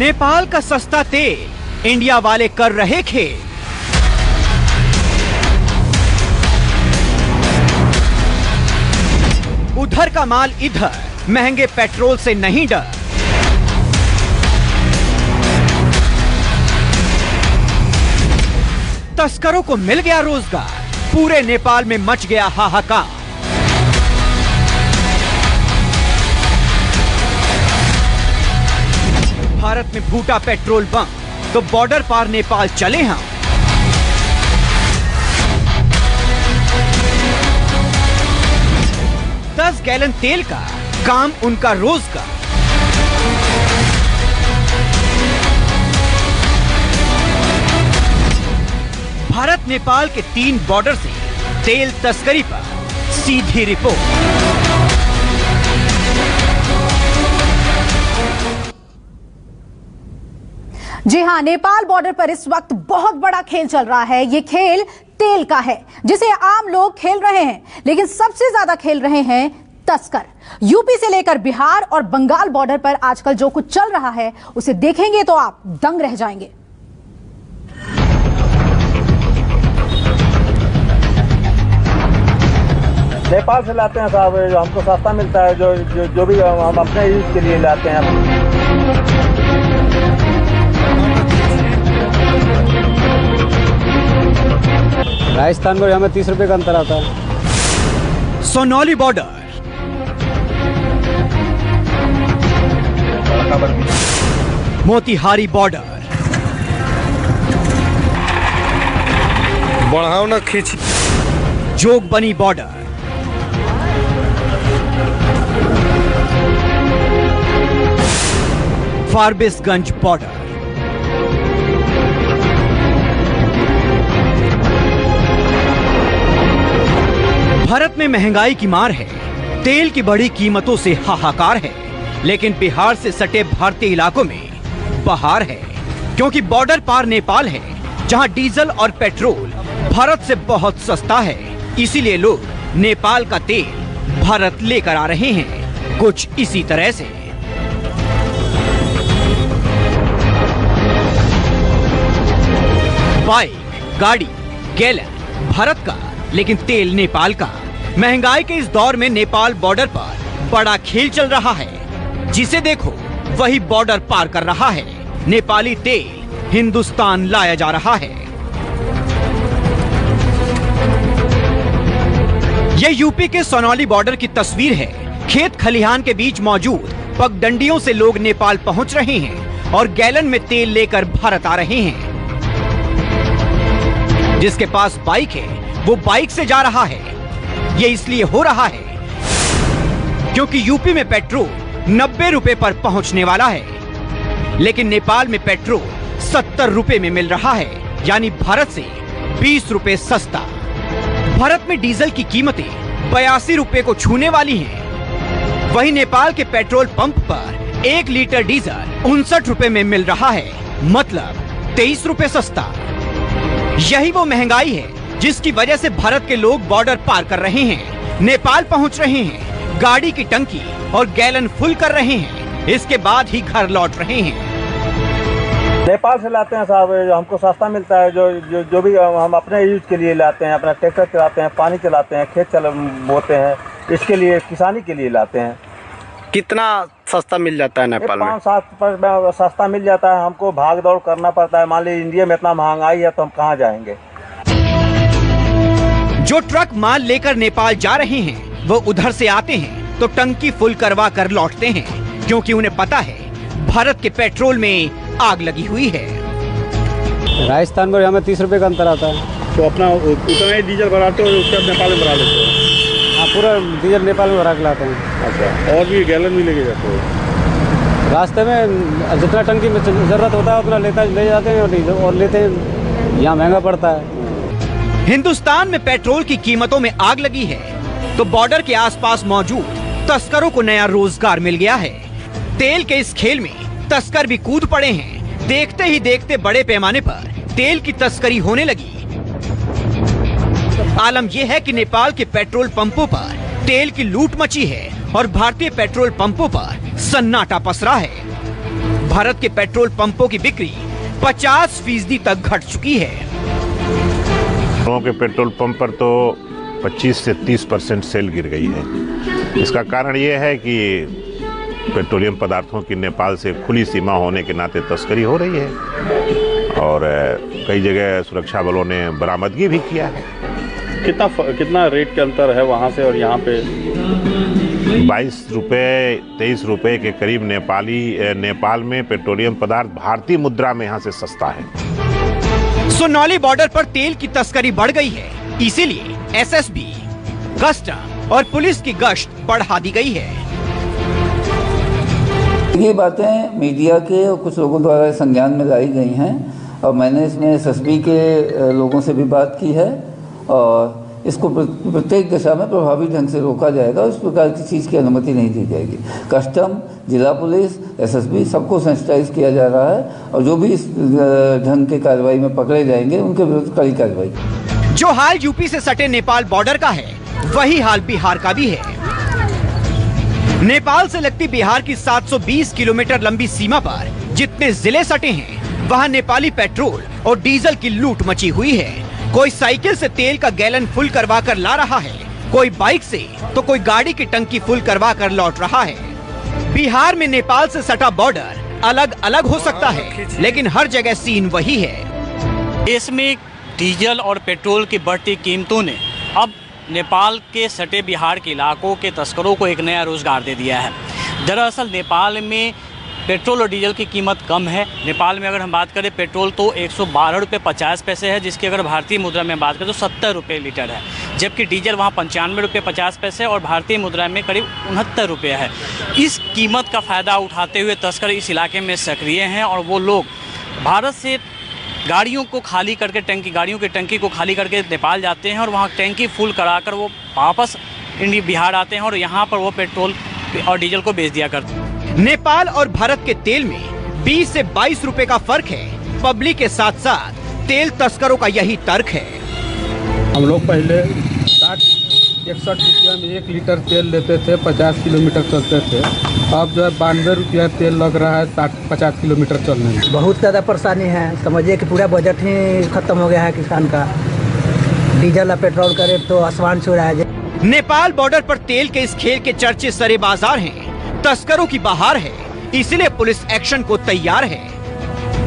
नेपाल का सस्ता तेल इंडिया वाले कर रहे खेल। उधर का माल इधर, महंगे पेट्रोल से नहीं डर। तस्करों को मिल गया रोजगार, पूरे नेपाल में मच गया हाहाकार। भारत में फूटा पेट्रोल बम तो बॉर्डर पार नेपाल चले हम। दस गैलन तेल का काम उनका रोज का। भारत नेपाल के 3 बॉर्डर से तेल तस्करी पर सीधी रिपोर्ट। जी हां, नेपाल बॉर्डर पर इस वक्त बहुत बड़ा खेल चल रहा है। ये खेल तेल का है जिसे आम लोग खेल रहे हैं, लेकिन सबसे ज्यादा खेल रहे हैं तस्कर। यूपी से लेकर बिहार और बंगाल बॉर्डर पर आजकल जो कुछ चल रहा है उसे देखेंगे तो आप दंग रह जाएंगे। नेपाल से लाते हैं साहब, जो हमको सस्ता मिलता है, जो भी हम अपने यूज के लिए लाते हैं। राजस्थान को हमें 30 रुपए का अंतर आता है। सोनौली बॉर्डर, मोतिहारी बॉर्डर, बढ़ाओ ना खींच, जोगबनी बॉर्डर, फारबिसगंज बॉर्डर, भारत में महंगाई की मार है, तेल की बढ़ी कीमतों से हाहाकार है, लेकिन बिहार से सटे भारतीय इलाकों में बहार है, क्योंकि बॉर्डर पार नेपाल है, जहां डीजल और पेट्रोल भारत से बहुत सस्ता है। इसीलिए लोग नेपाल का तेल भारत लेकर आ रहे हैं, कुछ इसी तरह से। बाइक, गाड़ी, गैलन भारत का, लेकिन तेल नेपाल का। महंगाई के इस दौर में नेपाल बॉर्डर पर बड़ा खेल चल रहा है। जिसे देखो वही बॉर्डर पार कर रहा है। नेपाली तेल हिंदुस्तान लाया जा रहा है। यह यूपी के सोनौली बॉर्डर की तस्वीर है। खेत खलिहान के बीच मौजूद पगडंडियों से लोग नेपाल पहुंच रहे हैं और गैलन में तेल लेकर भारत आ रहे हैं। जिसके पास बाइक है वो बाइक से जा रहा है। ये इसलिए हो रहा है क्योंकि यूपी में पेट्रोल 90 रुपए पर पहुंचने वाला है, लेकिन नेपाल में पेट्रोल 70 रुपए में मिल रहा है, यानी भारत से 20 रुपए सस्ता। भारत में डीजल की कीमतें 82 रुपए को छूने वाली हैं। वहीं नेपाल के पेट्रोल पंप पर 1 लीटर डीजल 59 रुपए में मिल रहा है, मतलब 23 रुपए सस्ता। यही वो महंगाई है जिसकी वजह से भारत के लोग बॉर्डर पार कर रहे हैं, नेपाल पहुंच रहे हैं, गाड़ी की टंकी और गैलन फुल कर रहे हैं, इसके बाद ही घर लौट रहे हैं। नेपाल से लाते हैं साहब, हमको सस्ता मिलता है, जो भी हम अपने यूज के लिए लाते हैं, अपना ट्रैक्टर चलाते हैं, पानी चलाते हैं, खेत बोते हैं, इसके लिए किसानी के लिए लाते हैं। कितना सस्ता मिल जाता है नेपाल में? 5-7 सस्ता मिल जाता है। हमको भाग दौड़ करना पड़ता है। मान लीजिए इंडिया में इतना महंगाई है तो हम कहाँ जाएंगे। जो ट्रक माल लेकर नेपाल जा रहे हैं वो उधर से आते हैं तो टंकी फुल करवा कर लौटते हैं, क्योंकि उन्हें पता है भारत के पेट्रोल में आग लगी हुई है। राजस्थान को हमें 30 रुपए का अंतर आता है। तो अपना उतना ही डीजल भराते हो, उसके बाद नेपाल में भरा लेते हो? हाँ, पूरा डीजल नेपाल में भरा के लाते हैं। अच्छा, और भी गैलन भी लेके जाते हो? रास्ते में जितना टंकी में जरूरत होता है उतना ले जाते हैं और लेते हैं। यहाँ महंगा पड़ता है। हिंदुस्तान में पेट्रोल की कीमतों में आग लगी है तो बॉर्डर के आसपास मौजूद तस्करों को नया रोजगार मिल गया है। तेल के इस खेल में तस्कर भी कूद पड़े हैं। देखते ही देखते बड़े पैमाने पर तेल की तस्करी होने लगी। आलम यह है कि नेपाल के पेट्रोल पंपों पर तेल की लूट मची है और भारतीय पेट्रोल पंपों पर सन्नाटा पसरा है। भारत के पेट्रोल पंपों की बिक्री 50% तक घट चुकी है। लोगों के पेट्रोल पंप पर तो 25 से 30% सेल गिर गई है। इसका कारण ये है कि पेट्रोलियम पदार्थों की नेपाल से खुली सीमा होने के नाते तस्करी हो रही है और कई जगह सुरक्षा बलों ने बरामदगी भी किया है। कितना रेट के अंतर है वहाँ से और यहाँ पे? 22 रुपये 23 रुपये के करीब नेपाल में पेट्रोलियम पदार्थ भारतीय मुद्रा में यहाँ से सस्ता है। सुनौली बॉर्डर पर तेल की तस्करी बढ़ गई है, इसीलिए एसएसबी, कस्टम और पुलिस की गश्त बढ़ा दी गई है। ये बातें मीडिया के और कुछ लोगों द्वारा संज्ञान में लाई गई हैं और मैंने इसमें एसएसबी के लोगों से भी बात की है और इसको प्रत्येक दिशा में प्रभावी ढंग से रोका जाएगा। उस प्रकार की चीज़ की अनुमति नहीं दी जाएगी। कस्टम, जिला पुलिस, एसएसबी सबको सेंसिटाइज किया जा रहा है और जो भी इस ढंग के कार्रवाई में पकड़े जाएंगे उनके विरुद्ध कड़ी कार्रवाई। जो हाल यूपी से सटे नेपाल बॉर्डर का है, वही हाल बिहार का भी है। नेपाल से लगती बिहार की 720 किलोमीटर लंबी सीमा पर जितने जिले सटे हैं, वहां नेपाली पेट्रोल और डीजल की लूट मची हुई है। कोई साइकिल से तेल का गैलन फुल करवा कर ला रहा है, कोई बाइक से तो कोई गाड़ी की टंकी फुल करवा कर लौट रहा है। बिहार में नेपाल से सटा बॉर्डर अलग अलग हो सकता है, लेकिन हर जगह सीन वही है। देश में डीजल और पेट्रोल की बढ़ती कीमतों ने अब नेपाल के सटे बिहार के इलाकों के तस्करों को एक नया रोजगार दे दिया है। दरअसल नेपाल में पेट्रोल और डीजल की कीमत कम है। नेपाल में अगर हम बात करें, पेट्रोल तो 112 रुपये 50 पैसे है, जिसकी अगर भारतीय मुद्रा में बात करें तो 70 रुपये लीटर है, जबकि डीजल वहाँ 95 रुपये 50 पैसे और भारतीय मुद्रा में करीब 69 रुपये है। इस कीमत का फ़ायदा उठाते हुए तस्कर इस इलाके में सक्रिय हैं और वो लोग भारत से गाड़ियों को खाली करके गाड़ियों की टंकी को खाली करके नेपाल जाते हैं और वहाँ टंकी फुल कराकर वो वापस बिहार आते हैं और यहाँ पर वो पेट्रोल और डीजल को बेच दिया करते हैं। नेपाल और भारत के तेल में 20 से 22 रुपए का फर्क है। पब्लिक के साथ साथ तेल तस्करों का यही तर्क है। हम लोग पहले 60-61 रुपया में 1 लीटर तेल लेते थे, 50 किलोमीटर चलते थे। अब जो है 92 रुपया तेल लग रहा है 60-50 किलोमीटर चलने में। बहुत ज़्यादा परेशानी है। समझिए कि पूरा बजट ही खत्म हो गया है किसान का। डीजल और पेट्रोल का रेट तो आसमान छू रहा है। नेपाल बॉर्डर पर तेल के इस खेल के चर्चे सरे बाजार हैं, तस्करों की बहार है, इसलिए पुलिस एक्शन को तैयार है।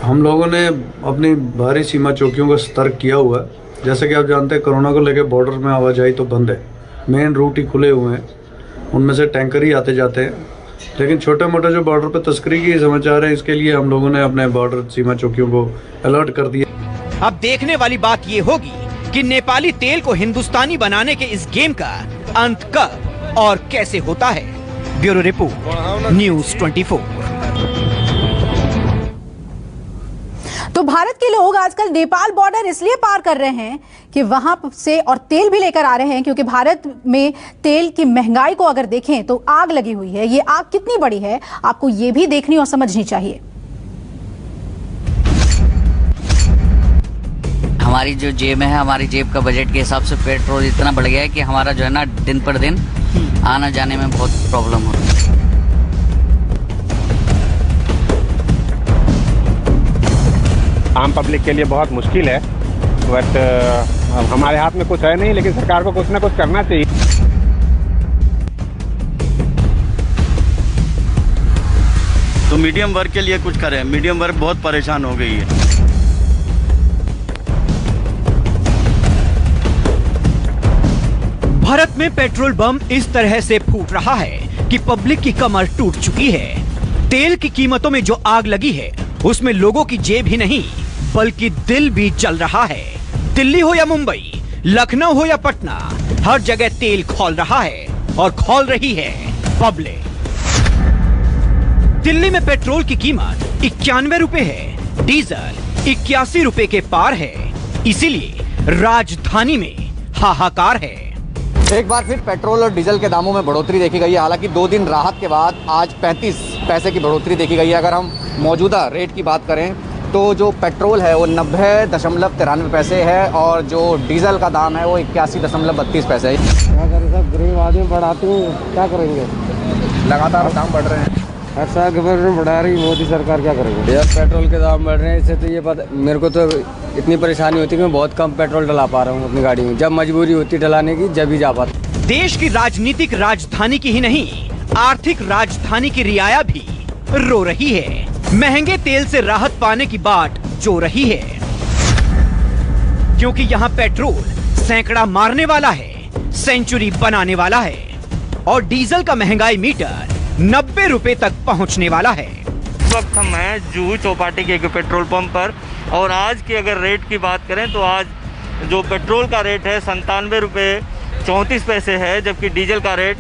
हम लोगों ने अपनी भारी सीमा चौकियों का सतर्क किया हुआ है। जैसे कि आप जानते हैं, कोरोना को लेकर बॉर्डर में आवाजाही तो बंद है, मेन रूट ही खुले हुए हैं, उनमें से टैंकर ही आते जाते हैं। लेकिन छोटे मोटे जो बॉर्डर पर तस्करी की समाचार है, इसके लिए हम लोगों ने अपने बॉर्डर सीमा चौकियों को अलर्ट कर दिया। अब देखने वाली बात ये होगी कि नेपाली तेल को हिंदुस्तानी बनाने के इस गेम का अंत कब और कैसे होता है। Bureau report, news 24। तो भारत के लोग आजकल नेपाल बॉर्डर इसलिए पार कर रहे हैं कि वहां से और तेल भी लेकर आ रहे हैं, क्योंकि भारत में तेल की महंगाई को अगर देखें तो आग लगी हुई है। ये आग कितनी बड़ी है, आपको ये भी देखनी और समझनी चाहिए। हमारी जो जेब है, हमारी जेब का बजट के हिसाब से पेट्रोल इतना बढ़ गया है कि हमारा जो है ना दिन पर दिन आना जाने में बहुत प्रॉब्लम होती है। आम पब्लिक के लिए बहुत मुश्किल है, बट हमारे हाथ में कुछ है नहीं, लेकिन सरकार को कुछ ना कुछ करना चाहिए। तो मीडियम वर्ग के लिए कुछ करें। मीडियम वर्ग बहुत परेशान हो गई है। भारत में पेट्रोल बम इस तरह से फूट रहा है कि पब्लिक की कमर टूट चुकी है। तेल की कीमतों में जो आग लगी है, उसमें लोगों की जेब ही नहीं बल्कि दिल भी जल रहा है। दिल्ली हो या मुंबई, लखनऊ हो या पटना, हर जगह तेल खौल रहा है और खौल रही है पब्लिक। दिल्ली में पेट्रोल की कीमत 91 रुपए है, डीजल 81 रुपए के पार है। इसीलिए राजधानी में हाहाकार है। एक बार फिर पेट्रोल और डीजल के दामों में बढ़ोतरी देखी गई है। हालांकि 2 दिन राहत के बाद आज 35 पैसे की बढ़ोतरी देखी गई है। अगर हम मौजूदा रेट की बात करें तो जो पेट्रोल है वो 90.93 पैसे है और जो डीजल का दाम है वो 81.32 पैसे है। अगर सब गरीब आदमी बढ़ाते हैं क्या करेंगे? लगातार दाम बढ़ रहे हैं। हर साल गवर्नमेंट बढ़ा रही, मोदी सरकार क्या करेगी यार। पेट्रोल के दाम बढ़ रहे हैं, इससे तो ये पता मेरे को तो इतनी परेशानी होती है कि मैं बहुत कम पेट्रोल डला पा रहा हूँ अपनी गाड़ी में। जब मजबूरी होती डलाने की जब ही जा पाता। देश की राजनीतिक राजधानी की ही नहीं, आर्थिक राजधानी की रियाया भी रो रही है। महंगे तेल से राहत पाने की बाट जो रही है, क्योंकि यहाँ पेट्रोल सैकड़ा मारने वाला है, सेंचुरी बनाने वाला है और डीजल का महंगाई मीटर 90 रुपए तक पहुंचने वाला है। इस वक्त हम हैं जुहू चौपाटी के एक पेट्रोल पंप पर और आज की अगर रेट की बात करें तो आज जो पेट्रोल का रेट है 97 रुपये 34 पैसे है, जबकि डीजल का रेट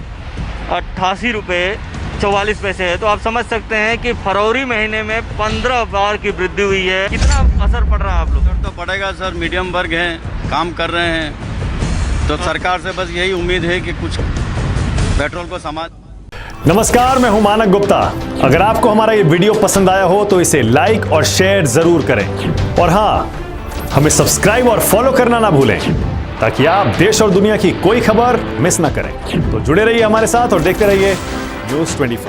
88 रुपये 44 पैसे है। तो आप समझ सकते हैं कि फरवरी महीने में 15 बार की वृद्धि हुई है। कितना असर पड़ रहा है आप लोग? असर तो पड़ेगा सर, मीडियम वर्ग हैं, काम कर रहे हैं, तो सरकार से बस यही उम्मीद है कि कुछ पेट्रोल को समाज। नमस्कार, मैं हूं मानक गुप्ता। अगर आपको हमारा ये वीडियो पसंद आया हो तो इसे लाइक और शेयर जरूर करें और हां, हमें सब्सक्राइब और फॉलो करना ना भूलें ताकि आप देश और दुनिया की कोई खबर मिस ना करें। तो जुड़े रहिए हमारे साथ और देखते रहिए न्यूज़ 24।